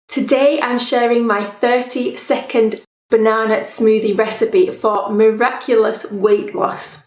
Today I'm sharing my 30-second banana smoothie recipe for miraculous weight loss.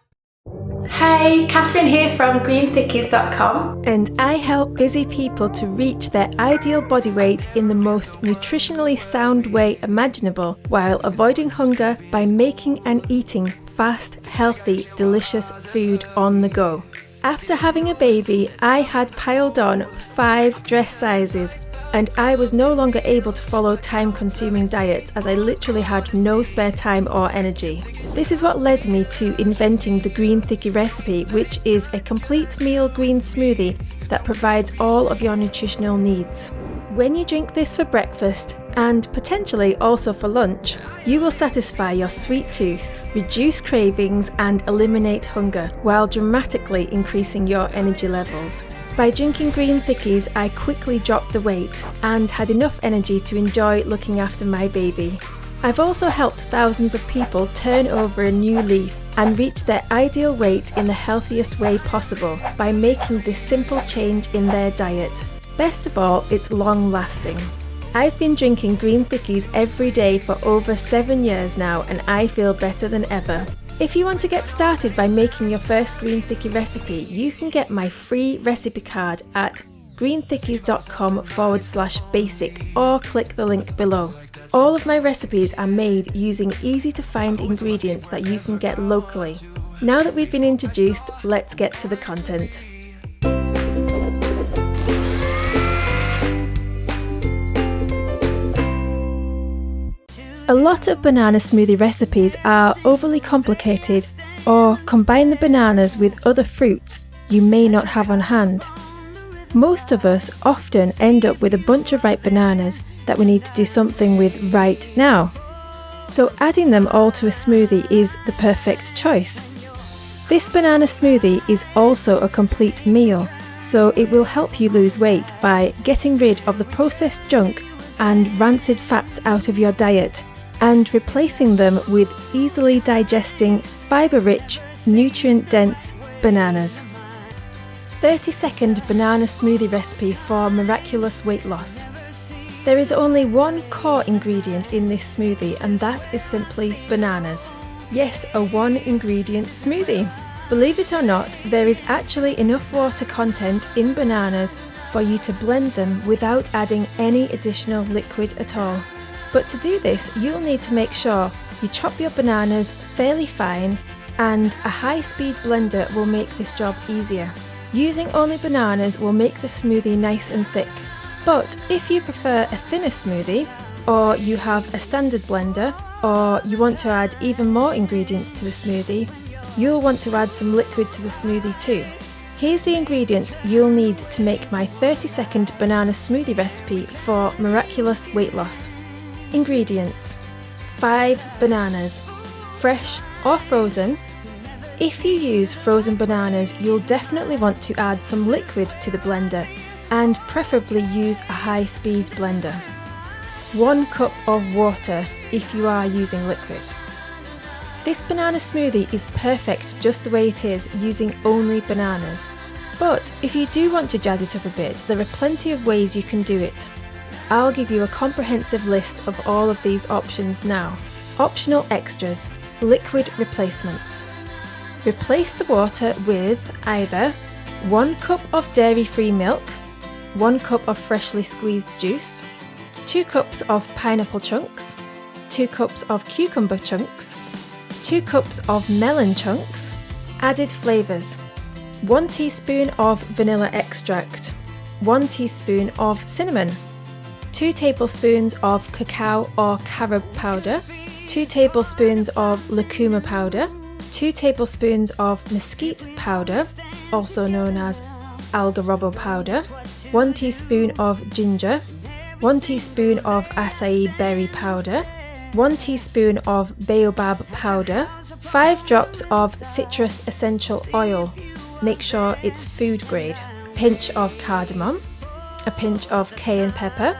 Hey, Catherine here from greenthickies.com, and I help busy people to reach their ideal body weight in the most nutritionally sound way imaginable while avoiding hunger by making and eating fast, healthy, delicious food on the go. After having a baby, I had piled on 5 dress sizes and I was no longer able to follow time-consuming diets as I literally had no spare time or energy. This is what led me to inventing the Green Thickie recipe, which is a complete meal green smoothie that provides all of your nutritional needs. When you drink this for breakfast, and potentially also for lunch, you will satisfy your sweet tooth, reduce cravings and eliminate hunger, while dramatically increasing your energy levels. By drinking Green Thickies, I quickly dropped the weight and had enough energy to enjoy looking after my baby. I've also helped thousands of people turn over a new leaf and reach their ideal weight in the healthiest way possible by making this simple change in their diet. Best of all, it's long-lasting. I've been drinking Green Thickies every day for over 7 years now and I feel better than ever. If you want to get started by making your first Green Thickie recipe, you can get my free recipe card at greenthickies.com/basic or click the link below. All of my recipes are made using easy to find ingredients that you can get locally. Now that we've been introduced, let's get to the content. A lot of banana smoothie recipes are overly complicated or combine the bananas with other fruits you may not have on hand. Most of us often end up with a bunch of ripe bananas that we need to do something with right now. So adding them all to a smoothie is the perfect choice. This banana smoothie is also a complete meal, so it will help you lose weight by getting rid of the processed junk and rancid fats out of your diet and replacing them with easily digesting, fibre-rich, nutrient-dense bananas. 30-second banana smoothie recipe for miraculous weight loss. There is only one core ingredient in this smoothie and that is simply bananas. Yes, a 1-ingredient smoothie. Believe it or not, there is actually enough water content in bananas for you to blend them without adding any additional liquid at all. But to do this, you'll need to make sure you chop your bananas fairly fine, and a high-speed blender will make this job easier. Using only bananas will make the smoothie nice and thick. But if you prefer a thinner smoothie, or you have a standard blender, or you want to add even more ingredients to the smoothie, you'll want to add some liquid to the smoothie too. Here's the ingredients you'll need to make my 30-second banana smoothie recipe for miraculous weight loss. Ingredients: 5 bananas, fresh or frozen. If you use frozen bananas, you'll definitely want to add some liquid to the blender and preferably use a high-speed blender. 1 cup of water if you are using liquid. This banana smoothie is perfect just the way it is, using only bananas. But if you do want to jazz it up a bit, there are plenty of ways you can do it. I'll give you a comprehensive list of all of these options now. Optional extras: liquid replacements. Replace the water with either 1 cup of dairy-free milk, 1 cup of freshly squeezed juice, 2 cups of pineapple chunks, 2 cups of cucumber chunks, 2 cups of melon chunks. Added flavours: 1 teaspoon of vanilla extract, 1 teaspoon of cinnamon, 2 tablespoons of cacao or carob powder, 2 tablespoons of lucuma powder, 2 tablespoons of mesquite powder, also known as algarobo powder, 1 teaspoon of ginger, 1 teaspoon of acai berry powder, 1 teaspoon of baobab powder, 5 drops of citrus essential oil, make sure it's food grade, a pinch of cardamom, a pinch of cayenne pepper,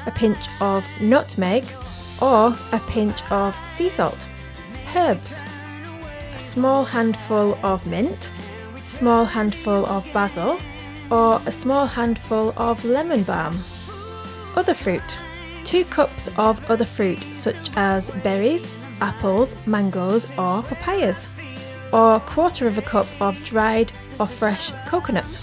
a pinch of nutmeg, or a pinch of sea salt. Herbs: a small handful of mint, a small handful of basil, or a small handful of lemon balm. Other fruit: 2 cups of other fruit such as berries, apples, mangoes or papayas, or 1/4 cup of dried or fresh coconut.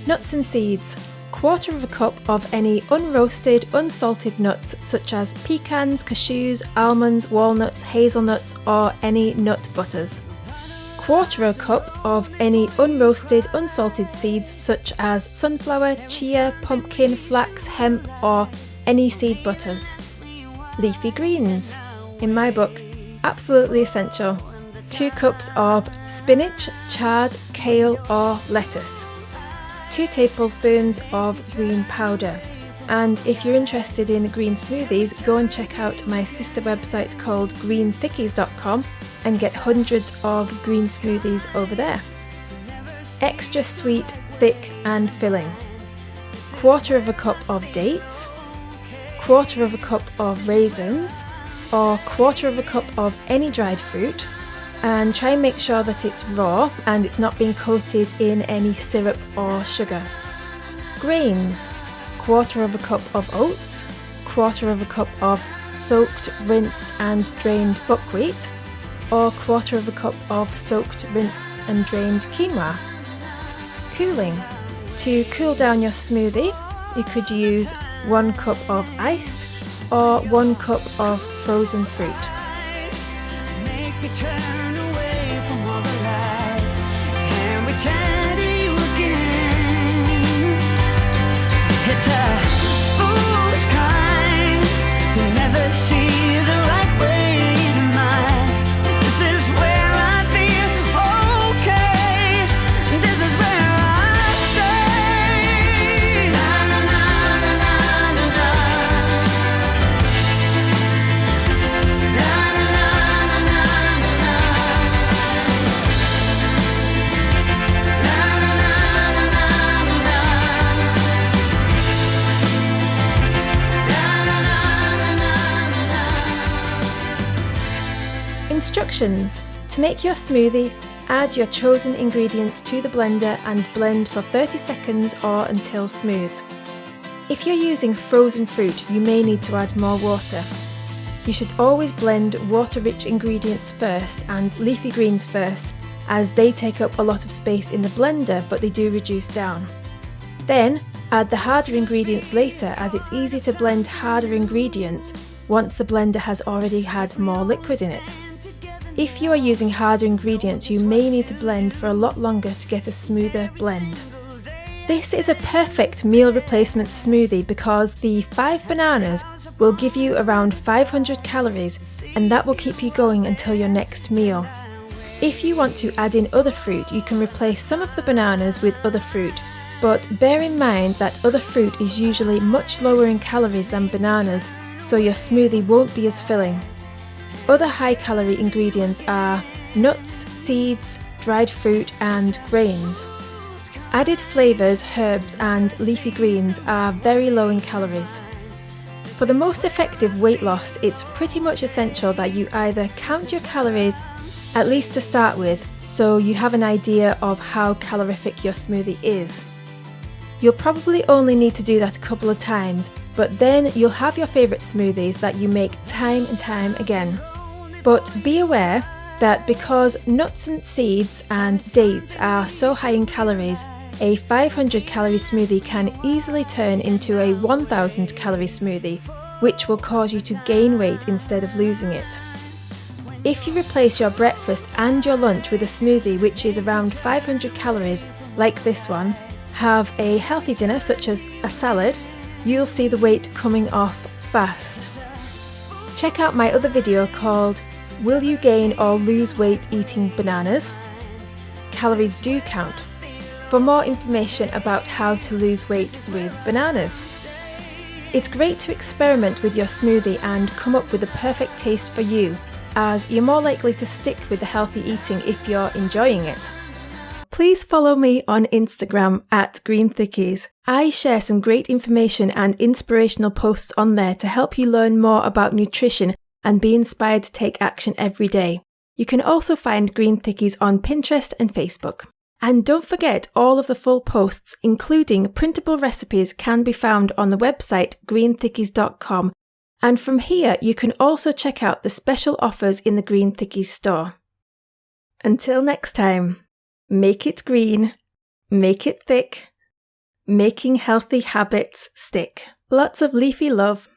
Nuts and seeds, 1/4 cup of any unroasted, unsalted nuts such as pecans, cashews, almonds, walnuts, hazelnuts or any nut butters. 1/4 cup of any unroasted, unsalted seeds such as sunflower, chia, pumpkin, flax, hemp or any seed butters. Leafy greens, in my book, absolutely essential. 2 cups of spinach, chard, kale or lettuce. 2 tablespoons of green powder. And if you're interested in green smoothies, go and check out my sister website called greenthickies.com and get hundreds of green smoothies over there. Extra sweet, thick and filling. 1/4 cup of dates, 1/4 cup of raisins, or 1/4 cup of any dried fruit, and try and make sure that it's raw and it's not being coated in any syrup or sugar. Grains, 1/4 cup of oats, 1/4 cup of soaked, rinsed and drained buckwheat, or 1/4 cup of soaked, rinsed and drained quinoa. Cooling, to cool down your smoothie, you could use 1 cup of ice or 1 cup of frozen fruit. Instructions. To make your smoothie, add your chosen ingredients to the blender and blend for 30 seconds or until smooth. If you're using frozen fruit, you may need to add more water. You should always blend water-rich ingredients first and leafy greens first, as they take up a lot of space in the blender but they do reduce down. Then add the harder ingredients later, as it's easy to blend harder ingredients once the blender has already had more liquid in it. If you are using harder ingredients, you may need to blend for a lot longer to get a smoother blend. This is a perfect meal replacement smoothie because the 5 bananas will give you around 500 calories, and that will keep you going until your next meal. If you want to add in other fruit, you can replace some of the bananas with other fruit, but bear in mind that other fruit is usually much lower in calories than bananas, so your smoothie won't be as filling. Other high-calorie ingredients are nuts, seeds, dried fruit and grains. Added flavours, herbs and leafy greens are very low in calories. For the most effective weight loss, it's pretty much essential that you either count your calories, at least to start with, so you have an idea of how calorific your smoothie is. You'll probably only need to do that a couple of times, but then you'll have your favourite smoothies that you make time and time again. But be aware that because nuts and seeds and dates are so high in calories, a 500 calorie smoothie can easily turn into a 1000 calorie smoothie, which will cause you to gain weight instead of losing it. If you replace your breakfast and your lunch with a smoothie which is around 500 calories, like this one, have a healthy dinner such as a salad, you'll see the weight coming off fast. Check out my other video called Will You Gain or Lose Weight Eating Bananas? Calories do count, for more information about how to lose weight with bananas. It's great to experiment with your smoothie and come up with the perfect taste for you, as you're more likely to stick with the healthy eating if you're enjoying it. Please follow me on Instagram at Green Thickies. I share some great information and inspirational posts on there to help you learn more about nutrition and be inspired to take action every day. You can also find Green Thickies on Pinterest and Facebook. And don't forget, all of the full posts, including printable recipes, can be found on the website greenthickies.com. And from here, you can also check out the special offers in the Green Thickies store. Until next time, make it green, make it thick, making healthy habits stick. Lots of leafy love.